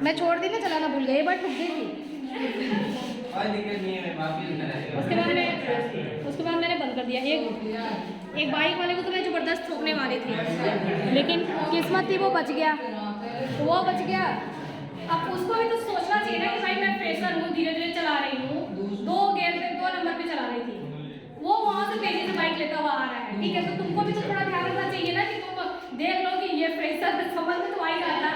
मैं छोड़ दी ना, चलाना भूल गई, बट ठुक गई थी। उसके बाद मैंने बंद कर दिया। एक बाइक वाले को तो मैं ज़बरदस्त ठोकने वाली थी, लेकिन किस्मत थी वो बच गया, तो वो बच गया। अब उसको भी तो सोचना चाहिए ना कि भाई मैं फ्रेशर हूँ, धीरे धीरे चला रही हूँ, 2 गियर पे 2 नंबर पे चला रही थी, वो वहाँ से तेजी से बाइक लेता हुआ आ रहा है, ठीक है। तो तुमको भी तो थोड़ा ध्यान रखना चाहिए ना कि तुम देख लो कि ये फ्रेशर समझ में तो आ ही जाता,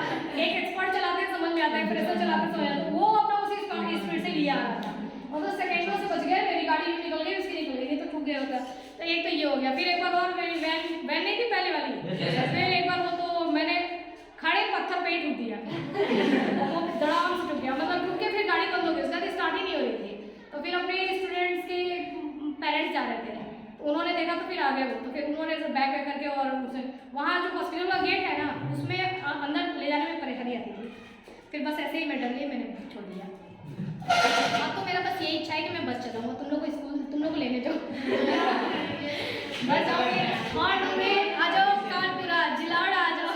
एक एक्सपर्ट चलाते समझ में आता है, फ्रेशर चलाते समझ आता है। वो अपना उसी स्पीड से लिया आ रहा था और तो सेकेंडों से बच गए, मेरी गाड़ी निकल गई, उसकी निकल गई, तो ठुक गया होता। तो एक तो ये हो गया। फिर एक बार और मेरी वैन नहीं थी पहले वाली, फिर एक बार वो तो मैंने खड़े पत्थर पे ही ठुक दिया, वो धड़ाम से ठुक गया, मतलब ठुक के फिर गाड़ी बंद हो गई, उसका स्टार्ट ही नहीं हो रही थी। तो फिर अपने स्टूडेंट्स के पेरेंट्स जा रहे थे, तो उन्होंने देखा तो फिर आ गए वो, तो फिर उन्होंने बैक करके और उसे वहाँ जो हॉस्पिटल का गेट है ना, उसमें अंदर ले जाने में परेशानी आती थी। फिर बस ऐसे ही मैं डर गई, मैंने छोड़ दिया। अब तो मेरा बस यही इच्छा है कि मैं बस चलाऊंगा, तुम लोग को स्कूल, तुम लोग को लेने जाओ, बस जाओगे और में आ जाओ, कानपुरा जिलाड़ा आ जाओ,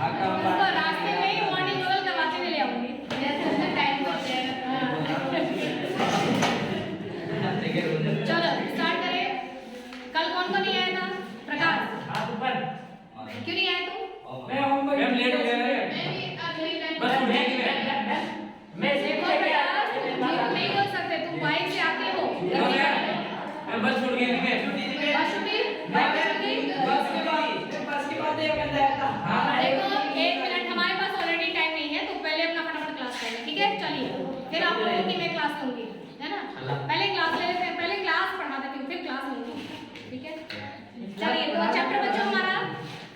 उसको रास्ते में ही मॉर्निंग वॉक करवाते हुए ले आऊंगी। चलो स्टार्ट करें। कल कौन कौन नहीं आया था? प्रकाश, क्यों नहीं आया तू? मैं लेट हो गया है, बस उठने की मैं नहीं बोल सकते, तुम बाइक से आते हो, मैं बस छूट गया है, बस छुट्टी, बस के बाद एक बंदा आया था। देखो 1 मिनट, हमारे पास ऑलरेडी टाइम नहीं है, तो पहले अपना फटाफट क्लास कर लें, ठीक है। चलिए फिर आप लोगों की मैं क्लास लूंगी, है ना, पहले क्लास ले लेते हैं, पहले क्लास पढ़ा देती हूँ, फिर क्लास लूंगी, ठीक है। चलिए तो चैप्टर बच्चों हमारा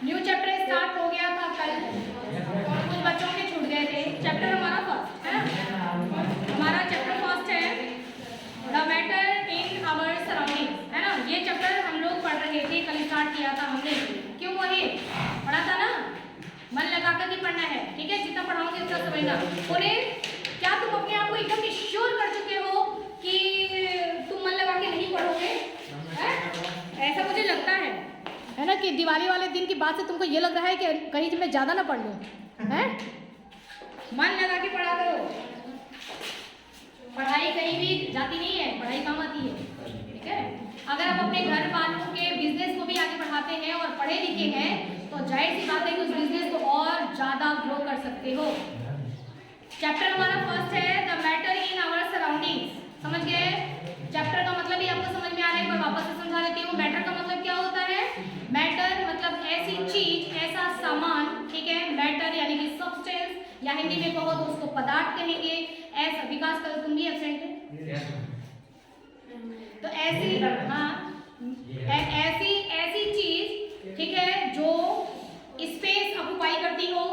न्यू चैप्टर स्टार्ट हो गया था कल, कुछ बच्चों के छूट गए थे। चैप्टर हमारा फर्स्ट है ना, हमारा चैप्टर फर्स्ट है the matter in our surrounding, है ना। ये चैप्टर हम लोग पढ़ रहे थे, कल स्टार्ट किया था हमने, क्यों वही पढ़ा था ना, मन लगाकर ही पढ़ना है, ठीक है। जितना पढ़ाओगे उतना समझना। बोले क्या तुम अपने आप को एकदम श्योर कर चुके हो कि तुम मन लगा के नहीं पढ़ोगे? ऐसा मुझे लगता है ना, कि दिवाली वाले दिन की बात से तुमको ये लग रहा है कि कहीं मैं ज़्यादा ना पढ़ लूँ, है। मन लगा के पढ़ा करो, पढ़ाई कहीं भी जाती नहीं है, पढ़ाई काम आती है, ठीक है। अगर आप अपने घर वालों के बिजनेस को भी आगे बढ़ाते हैं और पढ़े लिखे हैं, तो जाहिर सी बात है कि उस बिजनेस को और ज़्यादा ग्रो कर सकते हो। चैप्टर हमारा फर्स्ट है the matter in our surroundings, समझ गए? चैप्टर का मतलब ही आपको समझ में आ रहा है, एक बार वापस से समझा देती हूँ। मैटर का मतलब क्या होता है? मैटर मतलब ऐसी चीज, ऐसा सामान, ठीक है। मैटर यानी कि सब्सटेंस, या हिंदी में कहो तो उसको पदार्थ कहेंगे। ऐसा विकास करो, तुम भी एब्सेंट है तो ऐसी, हाँ ऐसी चीज, ठीक है, जो स्पेस ऑक्युपाई करती हो,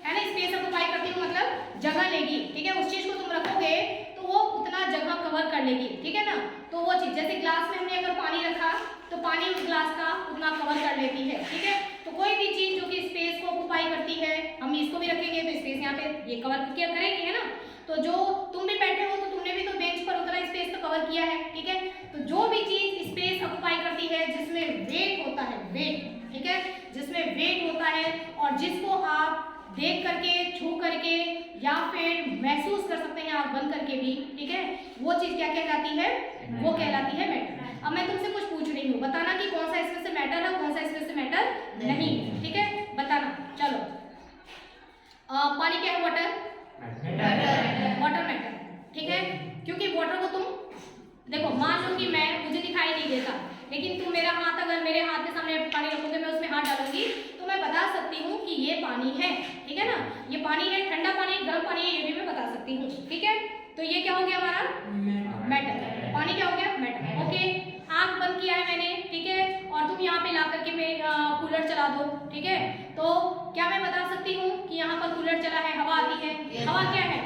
है ना। स्पेस ऑक्युपाई करती हो मतलब जगह लेगी, ठीक है। उस चीज को तुम रखोगे तो वो उतना जगह कवर कर लेगी, ठीक है ना। तो वो चीज, जैसे ग्लास में हमने अगर पानी रखा तो पानी उस ग्लास का उतना कवर कर लेती है, ठीक है। तो कोई भी चीज जो कि स्पेस को ऑक्युपाई करती है, हम इसको भी रखेंगे तो स्पेस यहाँ पे ये कवर क्या करेगी, है ना। तो जो तुम भी बैठे हो तो तुमने भी तो बेंच पर उतना स्पेस तो कवर किया है, ठीक है। तो जो भी चीज स्पेस ऑक्युपाई करती है, जिसमें वेट होता है, वेट, ठीक है, जिसमें वेट होता है और जिसको आप देख करके, छू करके या फिर महसूस कर सकते हैं आँख बंद करके भी, ठीक है, वो चीज क्या कहलाती है? वो कहलाती है मैटर। अब मैं तुमसे कुछ पूछ रही हूँ, बताना कि कौन सा इसमें से मैटर है, कौन सा इसमें से मैटर नहीं है, ठीक है, बताना। चलो पानी क्या है? वाटर, वाटर मैटर, ठीक है। क्योंकि वाटर को तुम देखो, मान लो कि मुझे दिखाई नहीं देता, लेकिन तुम मेरा हाथ, अगर मेरे हाथ के सामने पानी रखोगे, मैं उसमें हाथ डालूंगी तो मैं बता सकती हूँ कि ये पानी है, ठीक है ना। ये पानी है, ठंडा पानी, गर्म पानी है, ये भी मैं बता सकती हूँ, ठीक है। तो ये क्या हो गया हमारा? मैटर। पानी क्या हो गया? Matter, okay. आँख बंद किया है मैंने, ठीक है, और तुम यहाँ पे ला करके कूलर चला दो, ठीक है। तो क्या मैं बता सकती हूँ कि यहाँ पर कूलर चला है, हवा आती है? हवा क्या है?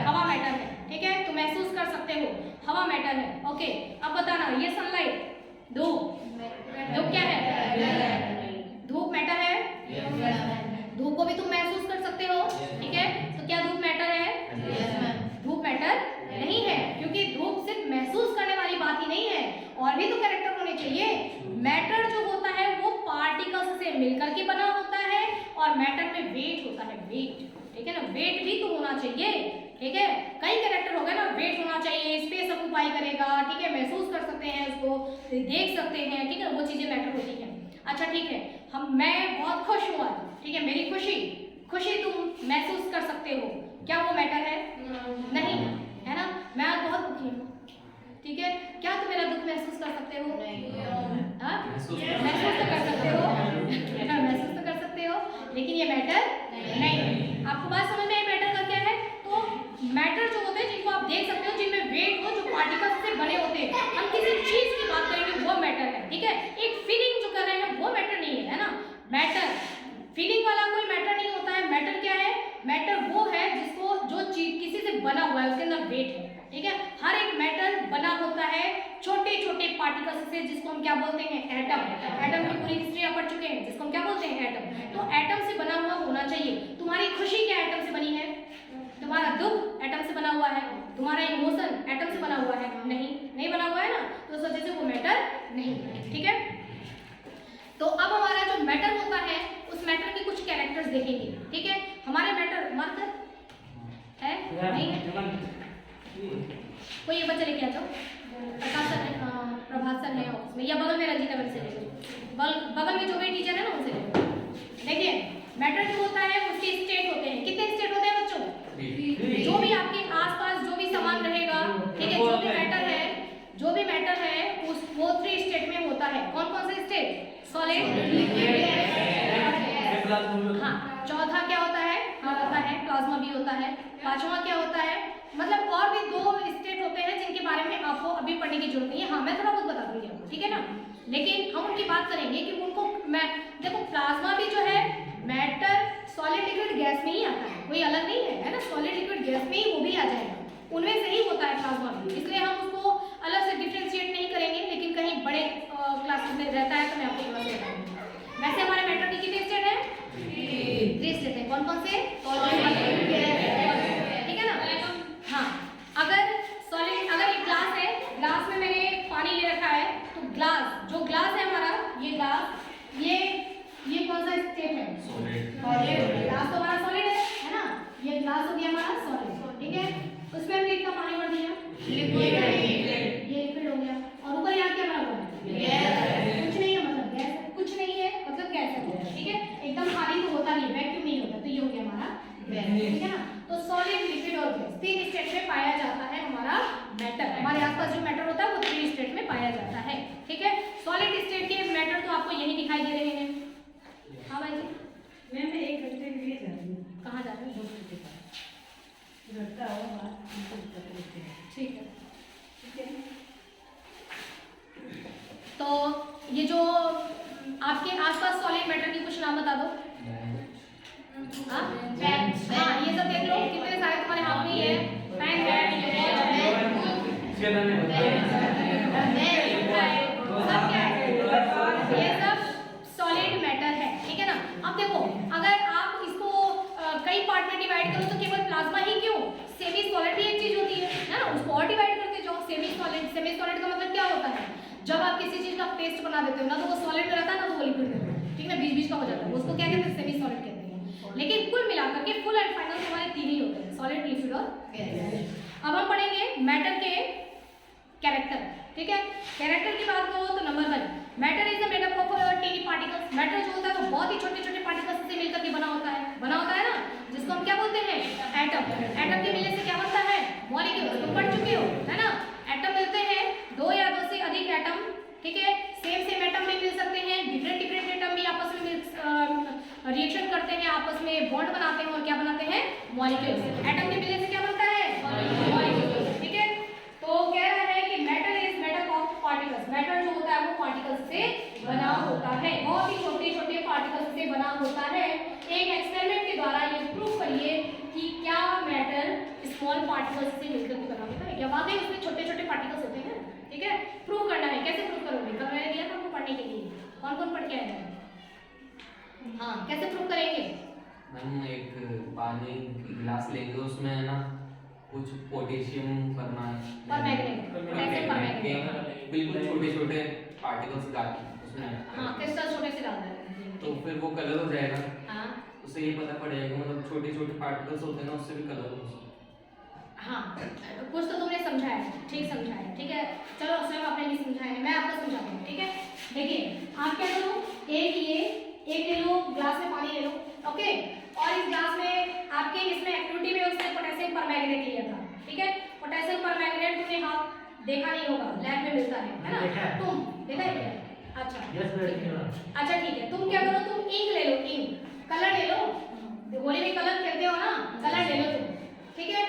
हवा मैटर है, ठीक है। तो महसूस कर सकते हो, हवा मैटर है, ओके। अब बताना, ये सनलाइट, धूप क्या है? धूप मैटर है। धूप को भी तुम महसूस कर सकते हो, ठीक है। तो क्या धूप मैटर है? धूप मैटर नहीं है, क्योंकि धूप सिर्फ महसूस करने वाली बात ही नहीं है, और भी तो कैरेक्टर होने चाहिए। मैटर जो होता है वो पार्टिकल्स से मिलकर के बना होता है, और मैटर में वेट होता है वेट, ठीक है ना, वेट भी तो होना चाहिए, ठीक है, कई कैरेक्टर हो गए ना, वेट होना चाहिए, स्पेस ऑक्यूपाई करेगा, ठीक है, महसूस कर सकते हैं उसको, देख सकते हैं, ठीक है, वो चीजें मैटर होती हैं। अच्छा ठीक है, मैं बहुत खुश हूँ आज, ठीक है, मेरी खुशी तुम महसूस कर सकते हो, क्या वो मैटर है? नहीं है ना। मैं आज बहुत दुखी हूँ, ठीक है, क्या तुम मेरा दुख महसूस कर सकते हो? हाँ, महसूस तो कर सकते हो महसूस तो कर सकते हो, लेकिन ये मैटर नहीं। आपको बात समझ में आई मैटर का क्या है? तो मैटर जो होते हैं जिनको आप देख सकते हो, जिनमें वेट हो, जो पार्टिकल्स से बने होते हैं, हम किसी चीज की बात करेंगे वो मैटर है, ठीक है। एक फीलिंग जो कर रहे हैं वो मैटर नहीं है ना। मैटर फीलिंग वाला कोई मैटर नहीं होता है। मैटर क्या है? मैटर वो है जिसको जो चीज किसी से बना हुआ है उसके अंदर वेट है, ठीक है। हर एक मैटर बना होता है छोटे छोटे पार्टिकल्स से, जिसको हम क्या बोलते हैं? एटम। एटम की पूरी हिस्ट्री आप पढ़ चुके हैं, जिसको हम क्या बोलते हैं? एटम। तो एटम से बना हुआ होना चाहिए। तुम्हारी खुशी क्या एटम से बनी है? तुम्हारा दुख एटम से बना हुआ है? तुम्हारा इमोशन एटम से बना हुआ है? नहीं बना हुआ है ना, तो उस वजह से वो मैटर नहीं है, ठीक है। तो अब हमारा जो मैटर होता है उस मैटर के कुछ कैरेक्टर्स देखेंगे, ठीक है। हमारे मैटर मार्कर है नहीं है, कोई एक बच्चा लेके आ जाओ, प्रकाश सर है, प्रभात सर है ऑफिस में, या बगल में रंजीता मैम से ले लो, बगल में जो भी टीचर है ना उनसे ले लो। देखिए मैटर जो होता है उसके स्टेट होते हैं। कितने स्टेट होते हैं बच्चों? जो भी आपके आसपास जो भी सामान रहेगा, ठीक है, जो भी मैटर है उस वो 3 स्टेट में होता है। कौन कौन से स्टेट? सॉलिड, लिक्विड, हाँ। चौथा क्या होता है? प्लाज्मा भी होता है। पांचवा क्या होता है? मतलब और भी 2 स्टेट होते हैं जिनके बारे में आपको अभी पढ़ने की जरूरत नहीं है। हाँ, मैं थोड़ा बहुत बता दूंगी आपको, ठीक है ना, लेकिन हम उनकी बात करेंगे कि उनको मैं देखो, प्लाज्मा भी जो है मैटर सॉलिड लिक्विड गैस में ही आता है, कोई अलग नहीं है ना। सॉलिड लिक्विड गैस में ही वो भी आ जाएगा, उनमें से ही होता है प्लाज्मा भी, इसलिए हम उसको अलग से डिफ्रेंशिएट नहीं करेंगे। लेकिन कहीं बड़े क्लासेस में रहता है तो मैं आपको थोड़ा सा बताऊंगी। वैसे हमारे मैटर के कितने स्टेट हैं? 3 स्टेट हैं। कौन कौन से? ठीक है ना। हाँ, अगर एक ग्लास है, ग्लास में मैंने पानी ले रखा है, तो ग्लास है हमारा, ये ग्लास, ये कौन सा स्टेट है? सॉलिड। ग्लास तो हमारा सॉलिड है ना, ये ग्लास हो गया हमारा सॉलिड, ठीक है। उसमें हमने कितना पानी भर दिया? लिक्विड। ये लिक्विड हो गया। और ऊपर यहाँ क्या बना हुआ है? गैस। कुछ नहीं है मतलब गैस, कुछ नहीं है मतलब गैस है, ठीक है। एकदम खाली तो होता नहीं, वैक्यूम नहीं होता, तो ये हो गया हमारा गैस, ठीक है ना। तो सॉलिड, लिक्विड और गैस 3 स्टेट में पाया जाता है हमारा मैटर। हमारे आसपास जो मैटर होता है वो 3 स्टेट में पाया जाता है, ठीक है। सॉलिड स्टेट के मैटर तो आपको यही दिखाई दे रहे हैं। हाँ भाई जी, मैं 1 घंटे के लिए जा रही हूँ। कहाँ जा रहे हैं? घंटा हो बात ठीक है, ठीक है। तो ये जो आपके आसपास सॉलिड मैटर की कुछ नाम बता दो। हाँ, ये सब देख लो, कितने सारे तुम्हारे हाथ में है। पेन है, ये सब सॉलिड मैटर है, ठीक है ना। अब देखो, अगर आप इसको कई पार्ट में डिवाइड करो तो केवल प्लाज्मा ही क्यों, सेमी सॉलिड भी एक चीज होती है ना, उसको और डिवाइड करते जाओ। सेमी सॉलिड का मतलब क्या होता है? जब आप किसी चीज का पेस्ट बना देते हो ना, तो वो सॉलिड में रहता है ना, तो वो लिक्विड में रहता है, ठीक है ना, बीच का हो जाता है, उसको क्या कहते हैं? सेमी सॉलिड कहते हैं। लेकिन कुल मिलाकर के फुल एंड फाइनल हमारे 3 ही होते हैं, सॉलिड, लिक्विड और गैस। अब हम पढ़ेंगे मैटर के कैरेक्टर, ठीक है। कैरेक्टर की बात करो तो number 1, matter is the made up of tiny particles. Matter जो होता है वो बहुत ही छोटे छोटे पार्टिकल्स से मिलकर के बना होता है ना, जिसको हम क्या बोलते हैं? एटम। एटम के मिलने से क्या बनता है? मॉलिक्यूल। तुम पढ़ चुके हो है ना। एटम मिलते हैं 2 या 2 से अधिक एटम, ठीक है। सेम एटम में मिल सकते हैं, डिफरेंट एटम भी आपस में रिएक्शन करते हैं, आपस में बॉन्ड बनाते हैं और क्या बनाते हैं? मॉलिक्यूल्स। एटम के मिलने से क्या बनता है? मॉलिक्यूल, ठीक है। तो कह रहा है कि matter is made up of particles. Matter जो होता है वो पार्टिकल्स से बना होता है, बहुत ही छोटे छोटे पार्टिकल्स से बना होता है। एक एक्सपेरिमेंट के द्वारा ये प्रूव करिए कि क्या मैटर स्मॉल पार्टिकल्स से मिलकर के बना होता है, क्या वाकई उसमें छोटे छोटे पार्टिकल्स होते हैं, ठीक है। प्रूव करना है, कैसे प्रूव करोगे? कल मैंने दिया था आपको पढ़ने के लिए, कौन कौन पढ़ के आए हैं? हाँ, कैसे प्रूव करेंगे? हम एक पानी की गिलास लेंगे, उसमें है ना कुछ पोटेशियम परमैंगनेट, पोटेशियम परमैंगनेट, बिल्कुल छोटे छोटे पार्टिकल्स डाल उसमें, हाँ, क्रिस्टल छोटे से डाल देंगे, तो फिर वो कलर हो जाएगा। हाँ, उससे ये पता पड़ जाएगा मतलब छोटे छोटे पार्टिकल्स होते हैं ना उससे भी कलर हो सकता हाँ, कुछ तो तुमने समझा है, ठीक समझा है, ठीक है। चलो स्वयं आपने नहीं समझाया है, मैं आपको समझाती हूँ, ठीक है। देखिए आप क्या करो, एक ले लो, ग्लास में पानी ले लो, ओके। और इस ग्लास में आपके इसमें एक्टिविटी में उसने पोटेशियम परमैंगनेट लिया था, ठीक है। पोटेशियम परमैंगनेट तुमने हाँ देखा नहीं होगा, लैब में मिलता है ना, तुम देखा है क्या? अच्छा अच्छा ठीक है, तुम क्या करो, तुम इंक ले लो, इंक कलर ले लो, होली में कलर खेलते हो ना, कलर ले लो तुम, ठीक है।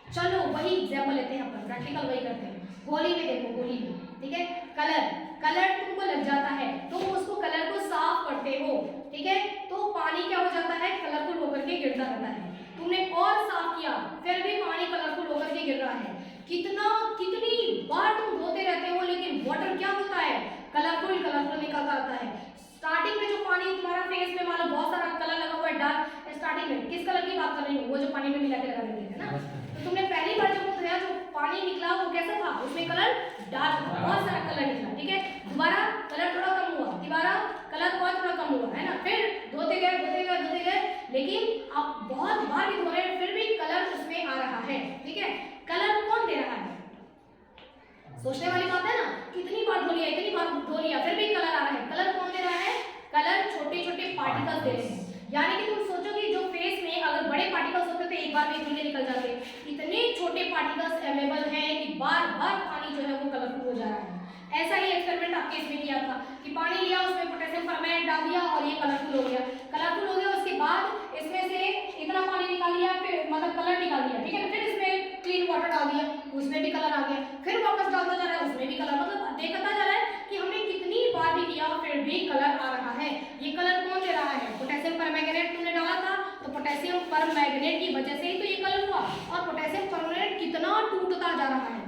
चलो वही एग्जाम्पल लेते हैं अपन, प्रैक्टिकल वही करते हैं। होली में देखो, होली में ठीक है, कलर तुमको लग जाता है, तुम उसको कलर को साफ करते हो, ठीक है, तो पानी क्या हो जाता है, कलरफुल होकर के गिरता रहता है। तुमने और साफ किया, फिर भी पानी कलरफुल होकर के गिर रहा है। कितनी बार तुम धोते रहते हो, लेकिन वाटर क्या होता है, कलरफुल निकलता आता है। स्टार्टिंग में जो पानी तुम्हारा फेस में मान लो बहुत सारा कलर लगा हुआ है डार्क, स्टार्टिंग में किस कलर की बात कर रही हूँ, वो जो पानी में मिला के लगा देते हैं ना। तो तुमने पहली बार जब धोया जो पानी निकला वो कैसा था, उसमें कलर डार्क था, बहुत सारा कलर निकला, ठीक है। दोबारा कलर थोड़ा कम हुआ, दोबारा कलर और थोड़ा कम हुआ, है ना। फिर धोते गए, लेकिन आप बहुत बार भी धो रहे हैं फिर भी कलर उसमें आ रहा है, ठीक है। कलर कौन दे रहा है, सोचने वाली बात है ना। इतनी बार धो लिया फिर भी कलर आ रहा है, कलर कौन दे रहा है, कलर छोटे छोटे पार्टिकल्स दे रहे हैं। यानी कि तुम सोचो कि जो फेस में अगर बड़े पार्टिकल्स होते तो एक बार में धुल के निकल जाते, इतने छोटे पार्टिकल्स अवेलेबल हैं कि बार बार पानी जो है वो कलरफुल हो जा रहा है। ऐसा ही एक्सपेरिमेंट आपके इसमें किया था कि पानी लिया, उसमें पोटेशियम परमैंगनेट डाल दिया और ये कलरफुल हो गया। उसके बाद इसमें से इतना पानी निकाल लिया, फिर मतलब कलर निकाल दिया, ठीक है। फिर इसमें क्लीन वाटर डाल दिया, उसमें भी कलर आ गया, फिर वापस डालता जा रहा है, उसमें भी कलर, मतलब देखता जा रहा है कि हमने कितनी बार भी किया फिर भी कलर आ रहा है। ये कलर कौन दे रहा है, पोटेशियम परमैंगनेट तुमने डाला था, तो पोटेशियम परमैंगनेट की वजह से ही तो ये कलर हुआ। और पोटेशियम परमैंगनेट कितना टूटता जा रहा है,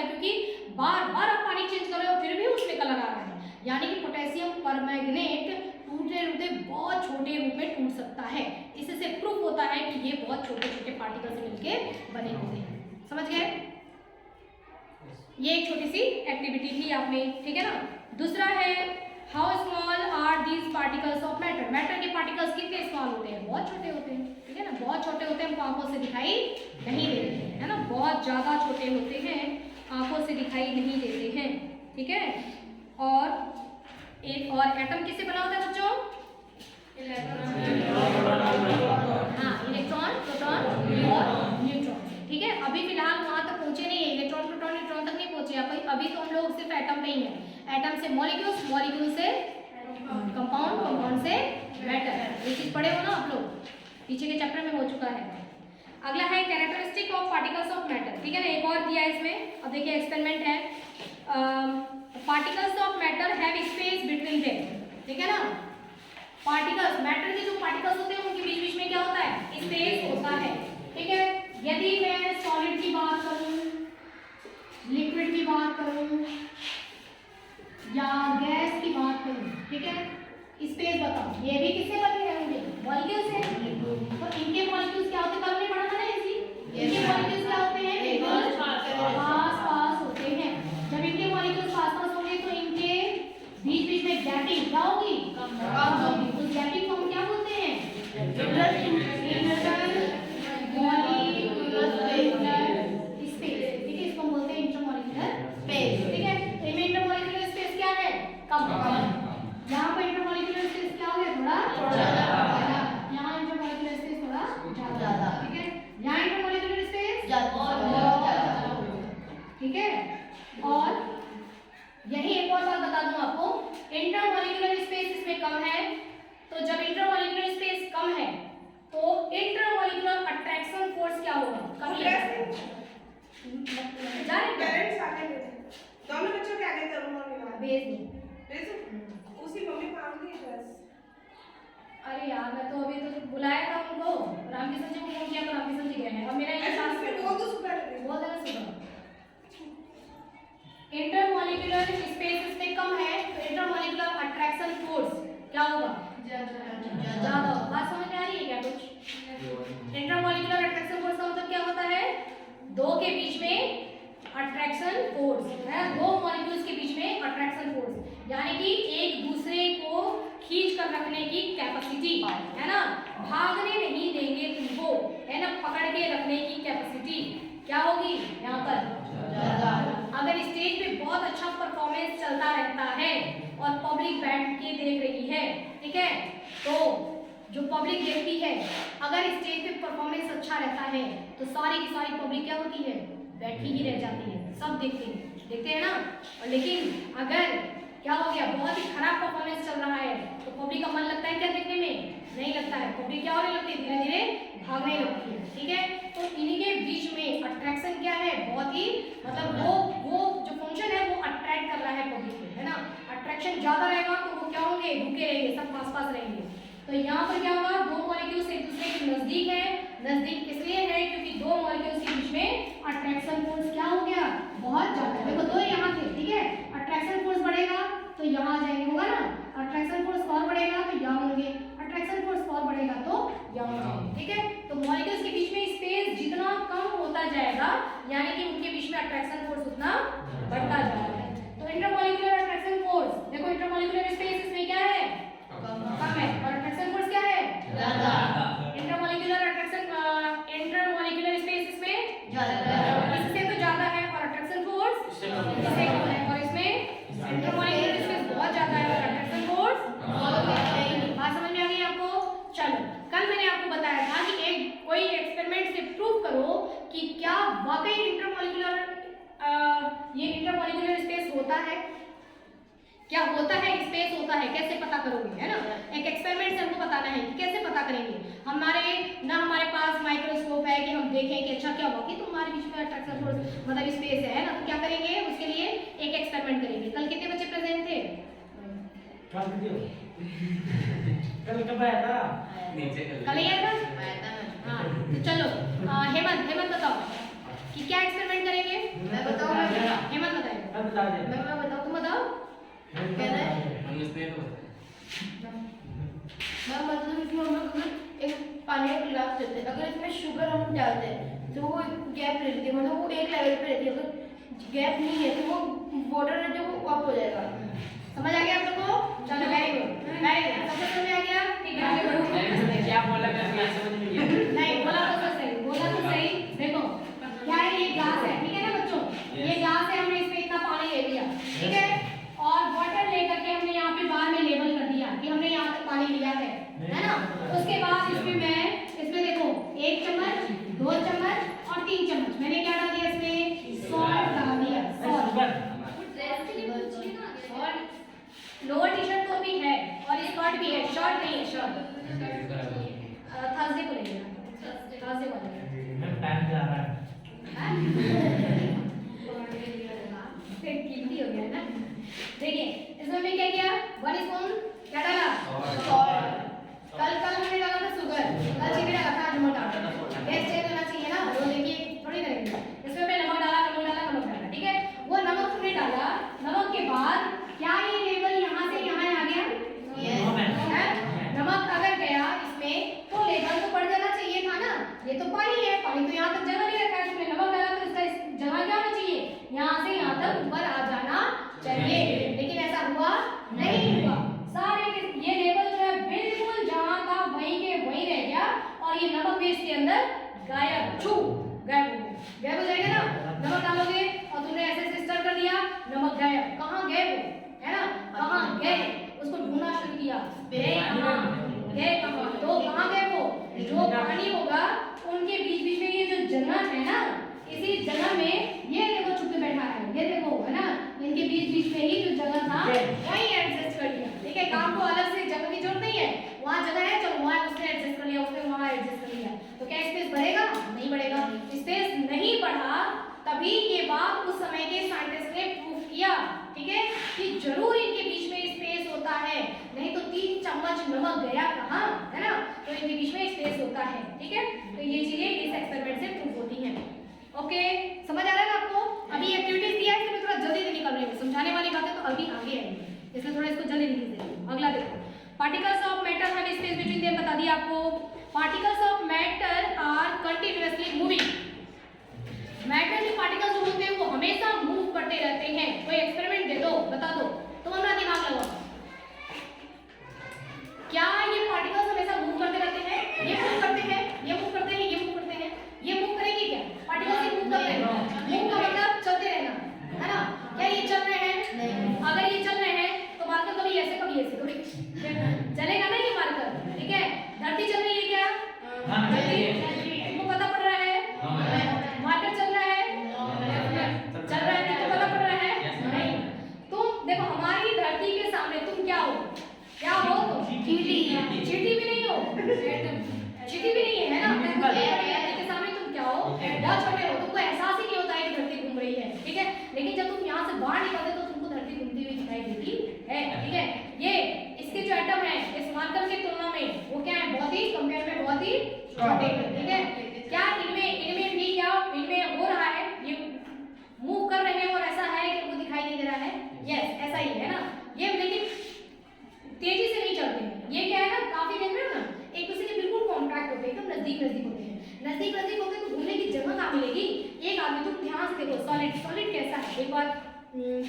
क्योंकि बार बार आप पानी चेंज कर रहे हो फिर भी उसमें कलर आ रहा है। यानी कि पोटेशियम परमैंगनेट टूटे बहुत छोटे रूप में टूट सकता है। इससे प्रूफ होता है कि ये बहुत छोटे छोटे पार्टिकल से मिलके बने होते हैं। समझ गए? ये एक छोटी सी एक्टिविटी थी आपने, ठीक है ना। दूसरा है how small are these particles of matter. Matter के पार्टिकल्स कितने स्मॉल होते हैं, बहुत छोटे होते हैं, ठीक है ना, बहुत छोटे होते हैं, हमको आंखों से दिखाई नहीं देते हैं, है ना, बहुत ज़्यादा छोटे होते हैं, आंखों से दिखाई नहीं देते हैं, ठीक है। और एक और एटम किससे बना होता है बच्चों, हाँ, इलेक्ट्रॉन, प्रोटॉन और न्यूट्रॉन, ठीक है। अभी फिलहाल वहाँ तक पहुँचे नहीं है, इलेक्ट्रॉन प्रोटॉन न्यूट्रॉन तक नहीं पहुँचे। अभी तो हम लोग सिर्फ एटम पे ही है, एटम से मॉलिक्यूल्स, मॉलिक्यूल से कंपाउंड, कंपाउंड से मैटर। ये चीज़ पढ़े हो ना आप लोग, पीछे के चैप्टर में हो चुका है। अगला है characteristic of particles of matter, ठीक है ना, एक और दिया है इसमें। अब देखिए एक्सपेरिमेंट है, particles of matter have space between them, ठीक है ना। पार्टिकल्स, मैटर के जो पार्टिकल्स होते हैं उनके बीच बीच में क्या होता है, स्पेस होता है, ठीक है। यदि मैं सॉलिड की बात करूं, लिक्विड की बात करूं या गैस की बात करूं, ठीक है, स्पेस बताओ, ये भी किससे बने होंगे, मॉलिक्यूल से। तो इनके मॉलिक्यूल्स क्या होते हैं, कल हमने पढ़ा था ना इसी, इनके मॉलिक्यूल्स क्या होते हैं, बिल्कुल पास होते हैं। जब इनके मॉलिक्यूल्स पास होंगे तो इनके बीच बीच में गैपिंग क्या होगी, कम होगी। उस गैपिंग को हम क्या बोलते हैं, इंटरमॉलिक्यूलर स्पेस, ठीक है, इसको बोलते हैं इंटरमॉलिक्यूलर स्पेस, ठीक है। तो इनमें इंटरमॉलिक्यूलर स्पेस क्या है, कम। यहाँ पर इंटरमॉलिक्यूलर स्पेस क्या हो गया, थोड़ा ज्यादा। यहाँ इंटरमॉलिक्यूलर स्पेस थोड़ा ज्यादा, ठीक है। यहाँ इंटरमॉलिक्यूलर स्पेस ज्यादा, ठीक है। और यही एक और बात बता दूं आपको, इंटरमॉलिक्यूलर स्पेस इसमें कम है, तो जब इंटरमॉलिक्यूलर स्पेस कम है तो इंटरमॉलिक्यूलर अट्रैक्शन फोर्स क्या होगा, कम ही पेरेंट्स आगे दोनों बच्चों के आगे करूंगा भेज दो उसी मम्मी को आऊंगी बस। अरे यार मैं तो अभी तो बुलाया था उनको, रामकिशन जी को फोन किया तो रामकिशन जी गए हैं, और मेरा ये साथ में बोल दो सुबह बहुत देना सुबह। इंटरमॉलिक्यूलर स्पेस इसमें कम है तो इंटरमॉलिक्यूलर अट्रैक्शन फोर्स क्या होगा, ज्यादा होगा। बात समझ में आ रही है क्या कुछ? इंटरमॉलिक्यूलर अट्रैक्शन फोर्स का मतलब क्या होता है, दो के बीच में अट्रैक्शन फोर्स है, दो मॉलिक्यूल्स के बीच में अट्रैक्शन फोर्स, यानी कि एक दूसरे को खींच कर रखने की कैपेसिटी ठीक है। तो जो पब्लिक देखती है, अगर स्टेज पे परफॉर्मेंस अच्छा रहता है तो सारी की सारी पब्लिक क्या होती है, बैठी ही रह जाती है, सब देखते हैं ना। और लेकिन अगर क्या हो गया, बहुत ही खराब परफॉर्मेंस चल रहा है तो पब्लिक का मन लगता है क्या देखने में, नहीं लगता है। पब्लिक क्या होने लगती है, धीरे धीरे भागने लगती है, ठीक है। तो इन्हीं के बीच में अट्रैक्शन क्या है, बहुत ही मतलब वो जो फंक्शन है वो अट्रैक्ट कर रहा है पब्लिक को, है ना। अट्रैक्शन ज्यादा रहेगा तो वो क्या होंगे, रुके रहेंगे, सब पास रहेंगे। तो यहाँ पर क्या होगा, दो मॉलिक्यूल्स एक दूसरे के नजदीक है। नजदीक इसलिए है क्योंकि दो मॉलिक्यूल्स के बीच में अट्रैक्शन फोर्स क्या हो गया, बहुत ज्यादा है। देखो दो यहाँ थे, ठीक है, अट्रैक्शन फोर्स बढ़ेगा तो यहाँ आ जाएंगे, होगा ना। अट्रैक्शन फोर्स और बढ़ेगा तो यहाँ होंगे, अट्रैक्शन फोर्स और बढ़ेगा तो यहाँ होंगे, ठीक है। तो मॉलिक्यूल्स के बीच में स्पेस जितना कम होता जाएगा, यानी कि उनके बीच में अट्रैक्शन फोर्स उतना बढ़ता जाएगा। तो इंटरमॉलिक्यूलर अट्रैक्शन फोर्स, देखो इंटरमॉलिक्यूलर स्पेस इसमें क्या है, कम है, और अट्रैक्शन फोर्स क्या है, ज्यादा। इंटरमॉलिक्यूलर स्पेस इसमें ज्यादा, इससे तो ज्यादा है, और अट्रैक्शन फोर्स इससे कम है। और इसमें इंटरमॉलिक्यूलर स्पेस बहुत ज्यादा है और अट्रैक्शन फोर्स बहुत कम है। बात समझ में आ गई आपको? चलो, कल मैंने आपको बताया था कि एक कोई एक्सपेरिमेंट से प्रूव करो कि क्या वाकई ये इंटरमॉलिक्यूलर स्पेस होता है, क्या होता है, स्पेस होता है, कैसे पता करोगे, है ना। एक एक्सपेरिमेंट से हमको बताना है कि कैसे पता करेंगे। हमारे पास माइक्रोस्कोप है कि हम देखें कि अच्छा क्या हुआ कि तुम्हारे बीच में अट्रैक्शन फोर्स मतलब स्पेस है ना। तो क्या करेंगे, उसके लिए एक एक्सपेरिमेंट करेंगे। कल कितने बच्चे प्रेजेंट थे? कल कब आया था? कल ही आया था। हाँ, तो चलो हेमंत बताओ कि क्या एक्सपेरिमेंट करेंगे। मैं बताऊं? हेमंत बताएगा। मैं बता दे। मैं बताऊं, तुम बताओ। कहना है मतलब इसमें हम लोग एक पानी का गिलास लेते हैं, अगर इसमें शुगर हम डालते हैं तो वो गैप ले लेती है, मतलब वो एक लेवल पे रहती है। अगर गैप नहीं है तो वो वाटर है जो वो ऑफ हो जाएगा। समझ आ गया आप लोगों को? चलो वेरी गुड, सबको समझ में आ गया? ठीक है, आगे बढ़ो। क्या बोला मैं समझ नहीं आया। नहीं बोला तो सही। देखो क्या है, ये ग्लास है, ठीक है ना बच्चों, ये ग्लास है, हमने इसमें इतना पानी ले लिया, ठीक है, और वाटर लेकर के हमने यहाँ पे बाहर में लेबल कर दिया कि हमने यहाँ तक पानी लिया है ना। उसके बाद इसमें देखो 1 चम्मच, 2 चम्मच और 3 चम्मच मैंने क्या डाल दिया, इसमें सॉल्ट डाल दिया। लोअर टी शर्ट तो भी है और स्कर्ट भी है, शर्ट नहीं है, शर्ट थर्सडे को ले लेना, थर्सडे को ले लेना। मैं टाइम जा रहा है। गिल्टी हो गया ना। देखिए इसमें मैं क्या किया, 1 स्पून क्या डाला, सॉल्ट। कल हमने डाला था शुगर, कल चीनी डाला था, नमक डाला। गैस चेक होना चाहिए ना, वो देखिए थोड़ी करेंगे। इसमें मैं नमक डाला, ठीक है। वो नमक हमने डाला, नमक के बाद क्या ये लेवल यहाँ से यहाँ आ गया? नमक अगर गया इसमें तो लेवल तो बढ़ जाना चाहिए था ना। ये तो पानी है, पानी तो यहाँ तक जगह नहीं रखा है, इसमें नमक डाला तो इसका जगह क्या होना चाहिए, यहाँ से यहाँ तक ऊपर आ जाना चाहिए। लेकिन ऐसा हुआ नहीं हुआ, सारे ये लेवल जो है बिल्कुल जहाँ था वहीं के वहीं रह गया और ये नमक भी इसके अंदर गायब हो जाएगा ना। नमक डालोगे और तुमने ऐसे स्टर कर दिया, नमक गायब, कहाँ गए वो, है ना, कहाँ गए, उसको ढूंढना शुरू किया, गए कहाँ, तो कहाँ गए वो, जो पानी होगा उनके बीच में ये जो जगह है ना, इसी जगह में ये देखो छुप के बैठा है, ये देखो, है ना, इनके बीच में ही जो जगह था वहीं एडजस्ट कर लिया, ठीक है। काम को अलग से जगह की जरूरत नहीं है, वहाँ जगह है, चलो वहाँ उसने एडजस्ट कर लिया, उसने वहाँ एडजस्ट कर लिया। तो क्या स्पेस बढ़ेगा? नहीं बढ़ेगा। स्पेस नहीं बढ़ा, तभी ये बात उस समय के साइंटिस्ट ने प्रूव किया, ठीक है, कि जरूर इनके बीच में स्पेस होता है, नहीं तो 3 चम्मच नमक गया कहाँ, है ना। तो इनके बीच में स्पेस होता है, ठीक है। तो ये चीजें इस एक्सपेरिमेंट से प्रूव होती हैं। ओके, समझ आ रहा है ना आपको? अभी एक्टिविटीज दिया है, इसमें थोड़ा जल्दी निकल रही है, समझाने वाली बातें तो अभी आगे आएंगी, इसलिए थोड़ा इसको जल्दी निकल देंगे। अगला देखो, particles of matter have space between them, बता दिया आपको। Particles of matter are continuously moving. Matter के पार्टिकल्स जो होते हैं वो हमेशा मूव करते रहते हैं। कोई एक्सपेरिमेंट दे दो, बता दो, तुम अपना दिमाग लगाओ, क्या ये पार्टिकल्स हमेशा मूव करते रहते हैं? ये मूव करते हैं, ये मूव करते हैं, ये मूव करते हैं, ये मूव करेंगे क्या? पार्टिकल्स ही मूव कर रहे हैं, मूव का मतलब चलते रहना, है ना। क्या ये चल रहे हैं? नहीं। अगर ये चल रहे हैं तो बात तो कभी ऐसे कभी ऐसे कभी चलेगा ना। बाहर निकलते तो तुमको धरती घूमती हुई दिखाई देती है, ठीक है। ये इसके जो एटम है इस मार्कर की तुलना में वो क्या है, बहुत ही कंपेयर में बहुत ही छोटे हैं, ठीक है। क्या इनमें भी क्या इनमें हो रहा है, ये मूव कर रहे हैं और ऐसा है कि उनको दिखाई नहीं दे रहा है, यस ऐसा ही है ना। ये लेकिन तेजी से नहीं चलते हैं, ये क्या है ना, काफी देख रहे हो ना, एक दूसरे के बिल्कुल कॉन्टैक्ट होते हैं, एकदम नजदीक नजदीक होते हैं। नजदीक नजदीक होते तो घूमने की जगह कहाँ मिलेगी। एक आदमी तुम ध्यान से देखो, सॉलिड कैसा है, एक बार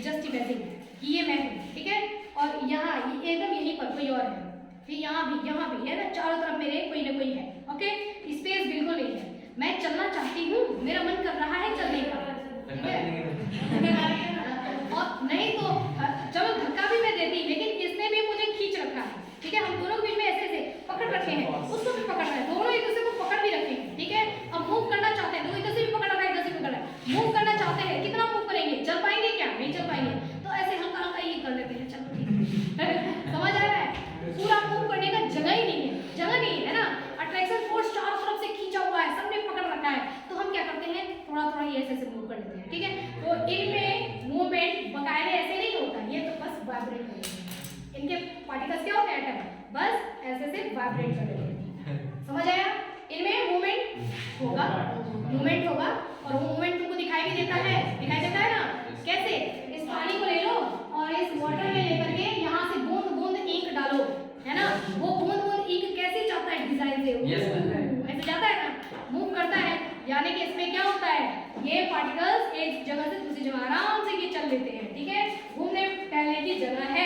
जस्ट इमेजिन कि ये मैं हूँ, ठीक है, और यहाँ एकदम यहीं पर कोई और है, फिर यहाँ भी है ना, चारों तरफ मेरे कोई ना कोई है, ओके। स्पेस बिल्कुल नहीं है, मैं चलना चाहती हूँ, मेरा मन कर रहा है चलने का, ठीक है। और नहीं तो चलो धक्का भी मैं देती, लेकिन इसने भी मुझे खींच रखा है, ठीक है। हम दोनों के बीच में ऐसे पकड़ रखे हैं, उसको भी पकड़ रहे हैं, दोनों एक दूसरे को पकड़ भी रखे हैं, ठीक है। अब मूव करना चाहते हैं, तो इधर से भी पकड़ रहा है, इधर से भी पकड़ रहा है, मूव करना चाहते हैं, कितना मूव करेंगे, चल पाएंगे क्या, नहीं चल पाएंगे, तो ऐसे हल्का हल्का ये कर लेते हैं, चलो ठीक है। समझ आ रहा है, पूरा मूव करने का जगह ही नहीं है ना, अट्रैक्शन फोर्स चारों तरफ से खींचा हुआ है, सबने पकड़ रखा है, तो हम क्या करते हैं, थोड़ा थोड़ा ये ऐसे मूव कर लेते हैं, ठीक है। तो इनमें मूवमेंट बकायदे ऐसे नहीं होता, ये तो बस वाइब्रेट कर लेते हैं, इनके पार्टिकल्स क्या होते हैं, एटम, बस ऐसे से वाइब्रेट कर लेते हैं, समझ आया। इनमें मूवमेंट होगा और वो मूवमेंट तुमको दिखाई भी देता है ना, कैसे, इस पानी को ले लो और इस वाटर में लेकर के यहाँ से बूंद बूंद इंक डालो, है ना, वो बूंद बूंद इंक कैसे जाता है डिजाइन से, ऐसे जाता है ना, मूव करता है, यानी कि इसमें क्या होता है, ये पार्टिकल्स एक जगह से दूसरी जगह आराम से ये चल लेते हैं, ठीक है। घूमने टहलने की जगह है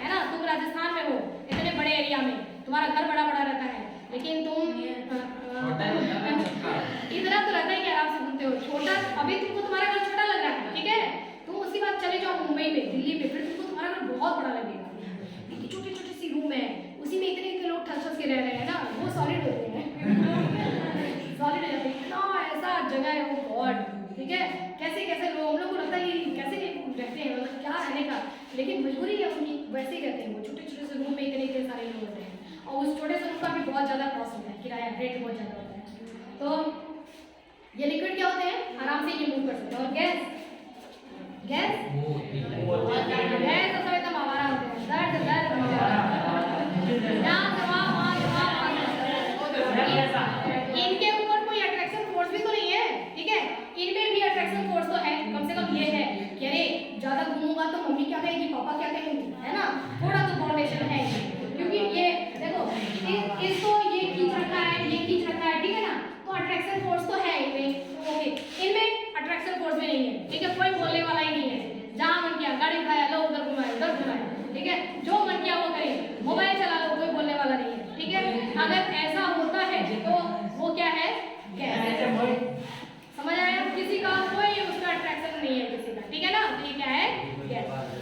ना। तुम राजस्थान में हो, इतने बड़े एरिया में तुम्हारा घर बड़ा रहता है, लेकिन तुम इतना तो रहता है कि आराम से घूमते हो, छोटा, अभी तुमको तुम्हारा घर छोटा लग रहा है, ठीक है, तुम उसके बाद चले जाओ मुंबई में, दिल्ली में, फिर तुमको तुम्हारा घर बहुत बड़ा लगेगा, क्योंकि छोटे छोटे सी रूम है, उसी में इतने लोग ठस के रह रहे हैं ना, वो सॉलिड होते हैं, सॉलिड हो जाते हैं, इतना ऐसा जगह है वो गॉड, ठीक है। कैसे लोग, हम लोग को लगता है कि कैसे रहते हैं, मतलब क्या रहने का, लेकिन मजबूरी है उनकी, वैसे ही रहते हैं वो, छोटे छोटे से रूम में इतने सारे लोग होते हैं, और उस छोटे से रूम का भी बहुत ज़्यादा कॉस्ट होता है, किराया रेट बहुत ज़्यादा होता है। तो ये लिक्विड क्या होते हैं, आराम से ये मूव कर सकते हैं, और गैस तो सब एकदम आवारा होते हैं, दर्द इनके ऊपर कोई अट्रैक्शन फोर्स भी तो नहीं है, ठीक है, इनमें भी अट्रैक्शन फोर्स तो है, कम से कम ये है कि अरे ज्यादा घूमूंगा तो मम्मी क्या कहेगी, पापा क्या कहेंगे, है ना, थोड़ा तो फाउंडेशन है, क्योंकि ये देखो इसको ये खींच रखा है, ठीक है ना, तो अट्रैक्शन फोर्स तो है इनमें, ओके। इनमें अट्रैक्शन फोर्स भी नहीं है, ठीक है, कोई बोलने वाला ही नहीं है, जहाँ मन किया गाड़ी उठाया लो, उधर घुमाया, ठीक है, जो मन किया वो करे, मोबाइल चला लो, कोई बोलने वाला नहीं है, ठीक है। अगर ऐसा होता है तो वो क्या है, गैस, समझ आया, किसी का कोई उसका अट्रैक्शन नहीं है किसी का, ठीक है ना, ये क्या है,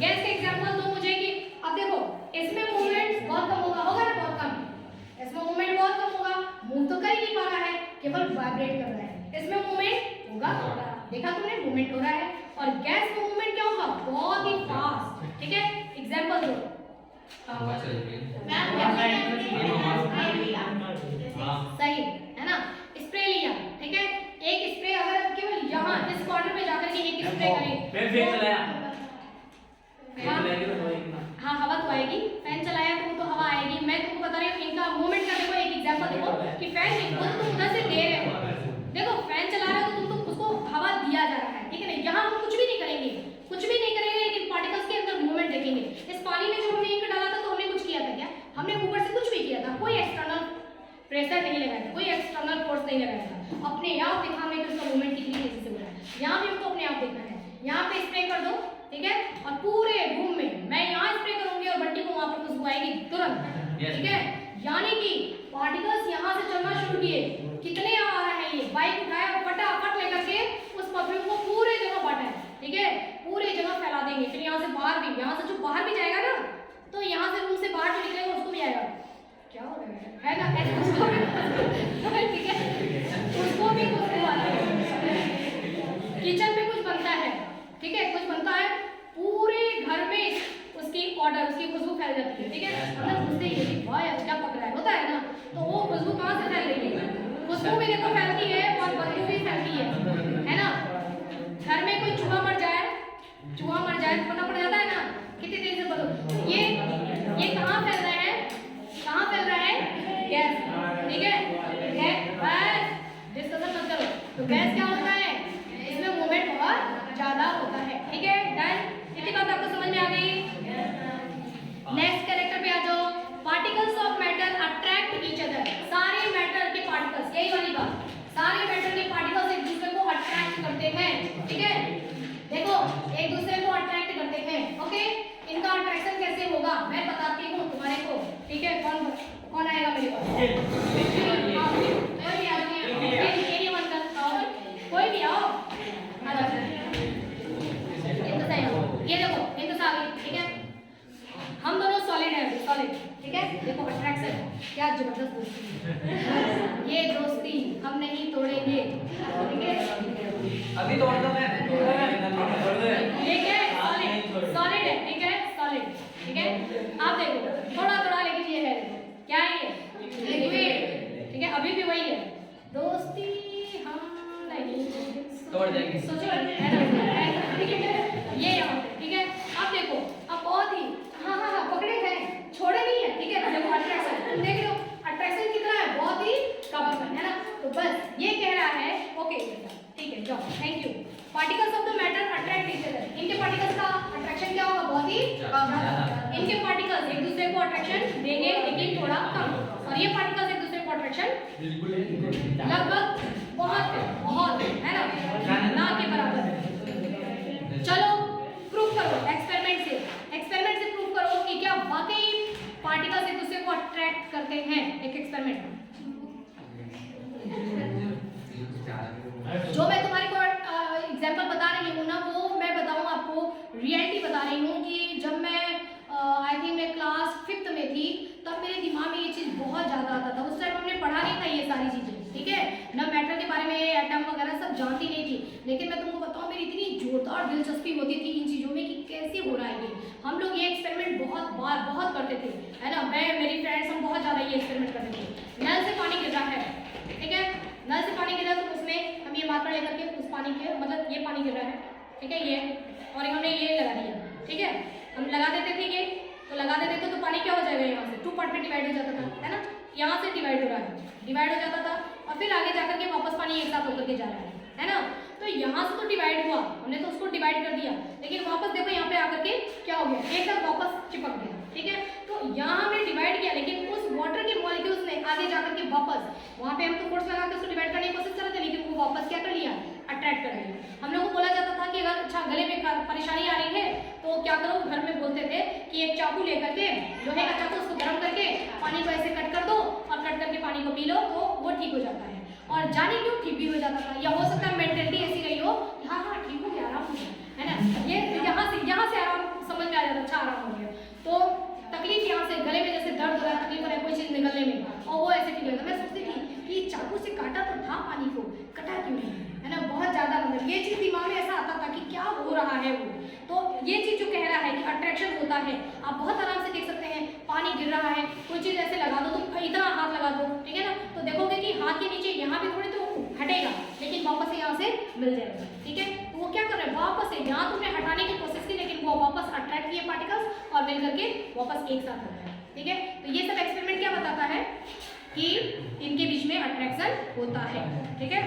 गैस के एग्जांपल दो मुझे कि अब देखो इसमें मूवमेंट बहुत कम होगा ना, बहुत कम, इसमें मूवमेंट बहुत कम होगा, मूव तो कर ही नहीं पा रहा है, केवल वाइब्रेट कर रहा है, इसमें मूवमेंट होगा, देखा तुमने, मूवमेंट हो रहा है, और गैस में मूवमेंट क्या होगा, बहुत ही फास्ट, ठीक है। एग्जांपल दो, सही है ना, स्प्रे लिया, ठीक है, एक स्प्रे अगर केवल यहाँ इस कॉर्नर में जाकर के एक स्प्रे करें, हाँ हवा तो आएगी, फैन चलाया तो हवा आएगी, मैं तुमको बता रही हूँ इनका मूवमेंट करने को, एक एग्जांपल देखो कि फैन देखो तुम उधर से दे रहे हो, देखो फैन चला रहे हो तो तुम उसको हवा दिया जा रहा है, ठीक है ना, यहाँ हम कुछ भी नहीं करेंगे, लेकिन पार्टिकल्स के अंदर मूवमेंट देखेंगे। इस पानी में जो हमने इंक डाला था तो हमने कुछ किया था क्या, हमने ऊपर से कुछ भी किया था, कोई एक्सटर्नल प्रेशर नहीं लगाया था, कोई एक्सटर्नल फोर्स नहीं लगाया था, अपने आप देखा हमने कि उसका मूवमेंट कितनी तेजी से हो रहा है, यहाँ भी हमको अपने आप देखना है, यहाँ पे स्प्रे कर दो, ठीक है, और पूरे रूम में मैं यहाँ स्प्रे करूंगी और बंटी को वहाँ पर खुशबू आएगी तुरंत, ठीक है, यानी कि पार्टिकल्स यहाँ से चलना शुरू किए, कितने आ रहा है, ये बाइक उठाया और फटाफट लेकर के उस परफ्यूम को पूरे जगह बांटा है, ठीक है, पूरे जगह फैला देंगे, फिर यहाँ से बाहर भी, यहाँ से जो बाहर भी जाएगा ना, तो यहाँ से रूम से बाहर जो निकलेगा उसको भी आएगा, क्या हो रहा है ना, ऐसे उसको भी, ठीक है, उसको भी खुशबू आ रहा है, किचन में कुछ बनता है, ठीक है, कुछ बनता है, पूरे घर में उसकी ऑर्डर, उसकी खुशबू फैल जाती है, ठीक है, अंदर घुसते ही वाह यार क्या पक रहा है, होता है ना, तो वो खुशबू कहाँ से फैल रही है, खुशबू भी देखो फैलती है और बदबू भी फैलती है ना। घर में कोई चूहा मर जाए तो गैस क्या होता है, इसमें मूवमेंट बहुत ज्यादा होता है। ठीक है, डन। इतनी बात आपको समझ में आ गई। नेक्स्ट कैरेक्टर पे आ जाओ। Particles of matter attract each other. सारे मैटर के पार्टिकल्स, यही वाली बात, सारे मैटर के पार्टिकल्स एक दूसरे को अट्रैक्ट करते हैं। ठीक है, देखो एक दूसरे को अट्रैक्ट करते हैं। ओके, इनका अट्रैक्शन कैसे होगा मैं बताती हूँ तुम्हारे को। ठीक है, कौन कौन आएगा मेरे पास? कोई भी आओ, आ जाओ। ये देखो हिंदुस्तान आ गई। ठीक है, हम दोनों सॉलिड है, सॉलिड। ठीक है, देखो अट्रैक्शन क्या जबरदस्त दोस्ती है। ये दोस्ती हम नहीं तोड़ेंगे। ठीक है, अभी तोड़ दो मैं ये क्या है, सॉलिड, सॉलिड है। ठीक है, सॉलिड। ठीक है, आप देखो थोड़ा थोड़ा, लेकिन ये है क्या है, ये लिक्विड। ठीक है, अभी भी वही है, दोस्ती हम नहीं तोड़ देंगे। सोचो है ना, ठीक है, ये यहाँ पे। ठीक है, अब देखो, अब बहुत ही हाँ पकड़े हैं, छोड़े नहीं है। ठीक है ना, देखो अट्रैक्शन देख लो, अट्रैक्शन कितना है, बहुत ही कम है ना। तो बस ये कह रहा है। ओके ठीक है, जाओ, thank you. Particles of the matter attract each other. इनके पार्टिकल्स का अट्रैक्शन क्या होगा, बहुत ही कम। इनके पार्टिकल्स एक दूसरे को अट्रैक्शन देंगे, लेकिन थोड़ा कम। और ये पार्टिकल्स एक दूसरे को अट्रैक्शन लगभग बहुत है ना के बराबर। चलो प्रूव करो एक्सपेरिमेंट से। एक्सपेरिमेंट से प्रूव करो कि क्या वाकई पार्टिकल्स एक दूसरे को अट्रैक्ट करते हैं। एक एक्सपेरिमेंट जो मैं तुम्हारे को एग्जांपल बता रही हूँ ना, वो मैं बताऊँ आपको, रियलिटी बता रही हूँ कि जब मैं आई थिंक मैं क्लास 5th में थी, तब मेरे दिमाग में ये चीज़ बहुत ज़्यादा आता था। उस टाइम हमने पढ़ा नहीं था ये सारी चीज़ें। ठीक है ना, मैटर के बारे में, एटम वगैरह सब जानती नहीं थी। लेकिन मैं तुमको बताऊँ, मेरी इतनी जोरदार दिलचस्पी होती थी इन चीज़ों में कि कैसे हो रहा है ये। हम लोग ये एक्सपेरिमेंट बहुत करते थे, है ना। मैं, मेरी फ्रेंड्स, हम बहुत ज़्यादा ये एक्सपेरिमेंट करते थे। नल से पानी गिर रहा है, ठीक है, नल से पानी गिर रहा है, तो उसमें हम ये मार्कर लेकर के उस पानी के, मतलब ये पानी गिर रहा है, ठीक है, ये, और हमने ये लगा दिया। ठीक है, हम लगा देते थे ये, तो लगा देते थे तो पानी क्या हो जाएगा, यहाँ से 2 पार्ट में डिवाइड हो जाता था, है ना। यहाँ से डिवाइड हो रहा है, डिवाइड हो जाता था, और फिर आगे जाकर के वापस पानी एक साथ होकर के जा रहा है ना। तो यहाँ से तो डिवाइड हुआ, हमने तो उसको डिवाइड कर दिया, लेकिन वापस देखो यहाँ पे आकर के क्या हो गया, एक साथ वापस चिपक गया। ठीक है, तो यहाँ हमने डिवाइड किया, लेकिन उस वाटर के मॉलिक्यूल्स ने आगे जाकर के वापस, वहाँ पे हम तो फोर्स लगा के उसको डिवाइड करने की कोशिश कर रहे थे, लेकिन वो वापस क्या कर लिया, अट्रैक्ट कर लिया। हम लोग को बोला जाता था कि अगर अच्छा गले में परेशानी आ रही है तो क्या करो, घर में बोलते थे कि एक चाकू लेकर के, लोहे का चाकू, उसको गर्म करके पानी को ऐसे कट कर दो, और कट करके पानी को पी लो, तो वो ठीक हो जाता है। और जाने क्यों ठीक भी हो जाता था, या हो सकता है मेंटलिटी ऐसी रही हो, हाँ ठीक हो गया, आराम हो गया, है ना। ये यहाँ से आराम समझ में आ जाता, अच्छा आराम हो गया। तो तकलीफ यहाँ से, गले में जैसे दर्द हो रहा है, तकलीफ हो रहा है कोई चीज़ निकलने में, और वो ऐसे ठीक लगता। मैं सोचती थी कि चाकू से काटा तो था पानी को, कटा क्यों नहीं, है ना। बहुत ज़्यादा मतलब ये चीज़ दिमाग में ऐसा आता था कि क्या हो रहा है वो। तो ये चीज़ जो कह रहा है कि अट्रैक्शन होता है, आप बहुत आराम से देख सकते हैं, पानी गिर रहा है, कोई चीज़ ऐसे लगा दो, तो इतना हाथ लगा दो, ठीक है ना, तो देखोगे कि हाथ के नीचे यहाँ पे थोड़ी तो हटेगा, लेकिन वापस से यहाँ से मिल जाएगा। ठीक है, तो वो क्या कर रहे हैं, वापस से यहाँ तुमने हटाने की कोशिश की, लेकिन वो वापस अट्रैक्ट किए पार्टिकल्स और मिल करके वापस एक साथ हो गया। ठीक है, तो ये सब एक्सपेरिमेंट क्या बताता है कि इनके बीच में अट्रैक्शन होता है। ठीक है,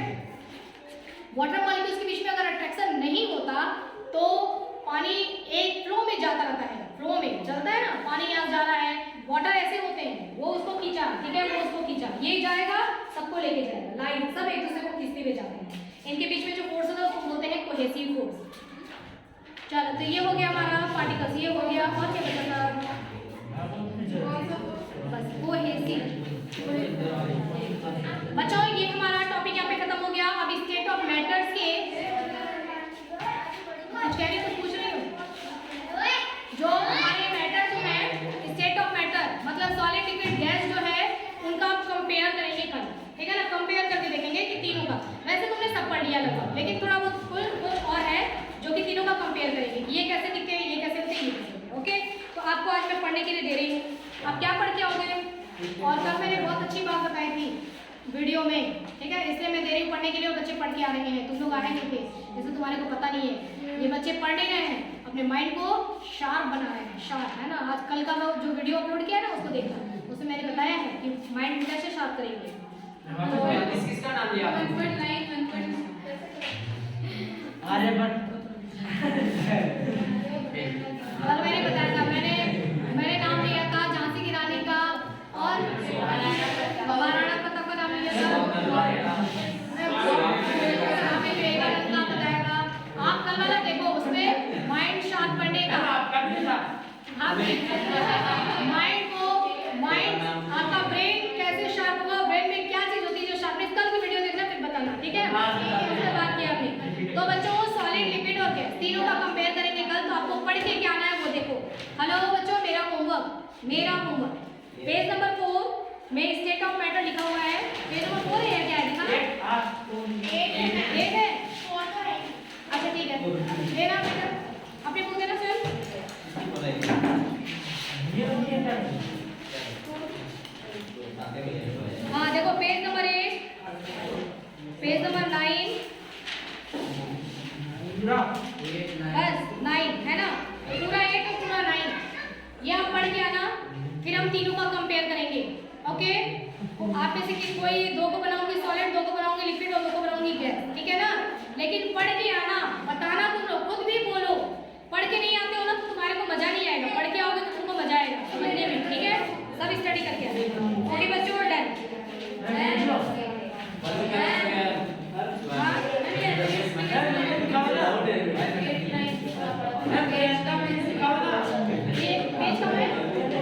वाटर मॉलिक्यूल्स के बीच में अगर अट्रैक्शन नहीं होता तो पानी एक फ्लो में जाता रहता है, फ्लो में चलता है ना, पानी यहाँ जा रहा है, वाटर ऐसे होते हैं, वो उसको खींचा, ठीक है, वो उसको खींचा, ये जाएगा, सबको लेके जाएगा, लाइन सब एक दूसरे को खींचते हुए जाते हैं। इनके बीच में जो फोर्स होता है उसको बोलते हैं कोहेसिव फोर्स। चलो, तो ये हो गया हमारा पार्टिकल्स, ये हो गया, और क्या बचा था, बस कोहेसिव। बच्चों ये हमारा टॉपिक यहाँ पे खत्म हो गया। अब स्टेट ऑफ मैटर्स के कुछ कह रही, कुछ पूछ रही हो, जो हमारे मैटर जो है, स्टेट ऑफ मैटर मतलब सॉलिड, लिक्विड, गैस जो है, उनका आप कंपेयर करेंगे कल, ठीक है ना, कंपेयर करके देखेंगे कि तीनों का, वैसे तुमने सब पढ़ लिया लगभग, लेकिन थोड़ा बहुत और है जो कि तीनों का कंपेयर करेंगे, ये कैसे दिखते हैं, ये कैसे दिखते हैं, ये कैसे दिखते हैं। ओके, तो आपको आज मैं पढ़ने के लिए दे रही हूँ, आप क्या पढ़ के आओगे। और कल मैंने बहुत अच्छी बात बताई थी वीडियो में, ठीक है, इसलिए मैं दे रही हूँ पढ़ने के लिए, और बच्चे पढ़ के आ रहे हैं, तुम लोग आए नहीं थे, जैसे तुम्हारे को पता नहीं है, ये बच्चे पढ़ नहीं रहे हैं, अपने माइंड को शार्प बना रहे हैं, शार्प, है ना। आज कल का जो वीडियो अपलोड किया है ना, उसको देखना, उसमें मैंने बताया है कि माइंड कैसे शार्प करेंगे। किसका नाम लिया? 1.9, 1.9 यहाँ पे विवेकानंद का बताएगा। आप कल वाला देखो, उसमें माइंड शार्प करने का, माइंड आपका ब्रेन कैसे शार्प होगा, ब्रेन में क्या चीज होती है जो शार्पनेस, कल की वीडियो देखना फिर बताना, ठीक है। उसके बाद किया आपने। तो बच्चों सॉलिड, लिक्विड और गैस तीनों का कंपेयर करेंगे कल, तो आपको पढ़ के क्या आना है वो देखो। हेलो बच्चों, मेरा होमवर्क पेज नंबर 4 में स्टेट ऑफ मैटर लिखा हुआ है। पेज नंबर 4 है, क्या है लिखा? एक है। अच्छा ठीक है, लेना बेटा अपने बुक देना सर। हाँ देखो पेज नंबर 8, पेज नंबर 9, बस 9 है ना, पूरा 8 और पूरा 9, ये आप पढ़ के आना, फिर हम तीनों का कंपेयर करेंगे। ओके, आप में से कोई 2 को बनाऊंगी सॉलिड, 2 को बनाऊंगी लिक्विड और 2 को बनाऊंगी गैस, ठीक है ना। लेकिन पढ़ के आना, बताना, तुम लोग खुद भी बोलो। पढ़ के नहीं आते हो ना तो तुम्हारे को मजा नहीं आएगा, पढ़ के आओगे तो तुमको मजा आएगा समझने में, ठीक है। सब स्टडी करके आना, ओके बच्चों।